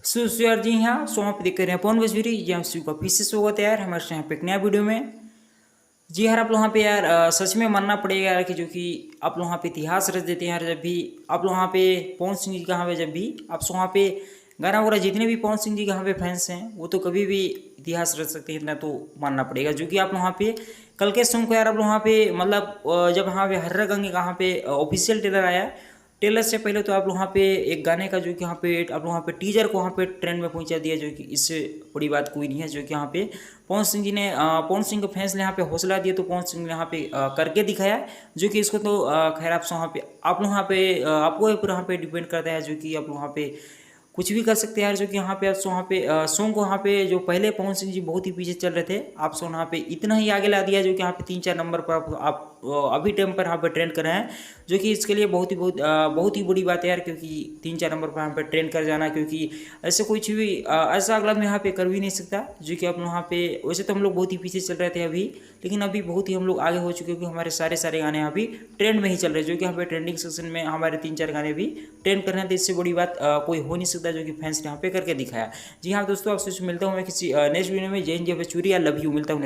यार जी हाँ, सो आप देख रहे हैं पवन बजूरी जी। हम का फिर से स्वागत है यार हमारे यहाँ पे एक नया वीडियो में। जी यार, आप लोग यहाँ पे यार सच में मानना पड़ेगा यार कि जो कि आप लोग यहाँ पे इतिहास रच देते हैं यार। जब भी आप लोग यहाँ पे पवन सिंह जी का यहाँ पे जब भी आप वहाँ पे गाना वगैरह, जितने भी पवन सिंह जी के यहाँ पे फैंस हैं वो तो कभी भी इतिहास रच सकते हैं, इतना तो मानना पड़ेगा। जो कि आप लोग यहाँ पे कल के सॉन्ग को यार आप लोग वहाँ पे मतलब जब यहाँ पे हर्रा गंगे का यहाँ पे ऑफिशियल ट्रेलर आया, टेलर से पहले तो आप लोग वहाँ पे एक गाने का जो कि यहाँ पे आप लोग वहाँ पे टीजर को वहाँ पे ट्रेंड में पहुँचा दिया, जो कि इससे बड़ी बात कोई नहीं है। जो कि यहाँ पे पवन सिंह जी ने पवन सिंह के फैंस ने यहाँ पे हौसला दिया, तो पवन सिंह ने यहाँ पे करके दिखाया। जो कि इसको तो खैर आप वहाँ पे आप लोग वहाँ पे आपको पूरा यहाँ पे डिपेंड करता है। जो कि आप लोग वहाँ पे कुछ भी कर सकते हैं यार। जो कि यहाँ पे आप वहाँ पे सॉन्ग को वहाँ पे जो पहले पवन सिंह जी बहुत ही पीछे चल रहे थे, आप सो यहाँ पे इतना ही आगे ला दिया। जो कि यहाँ पे 3-4 नंबर पर आप अभी टाइम पर यहाँ पे ट्रेंड कर रहे हैं। जो कि इसके लिए बहुत ही बड़ी बात है यार, क्योंकि 3-4 नंबर पर यहाँ पे ट्रेंड कर जाना, क्योंकि ऐसे कुछ भी ऐसा अगला में यहाँ पे कर भी नहीं सकता। जो कि आप यहाँ पे वैसे तो हम लोग बहुत ही पीछे चल रहे थे अभी, लेकिन अभी बहुत ही हम लोग आगे हो चुके हैं, क्योंकि हमारे सारे गाने यहाँ भी ट्रेंड में ही चल रहे हैं। जो कि यहाँ पे ट्रेंडिंग सेक्शन में हमारे 3-4 गाने भी ट्रेंड कर रहे हैं, तो इससे बड़ी बात कोई हो नहीं सकता। जो कि फैंस ने यहाँ पे करके दिखाया। जी हाँ दोस्तों, आपसे मिलता हूँ मैं किसी नेक्स्ट वीडियो में। जय हिंद, जय भोजपुरी, आई लव यू। मिलता हूँ।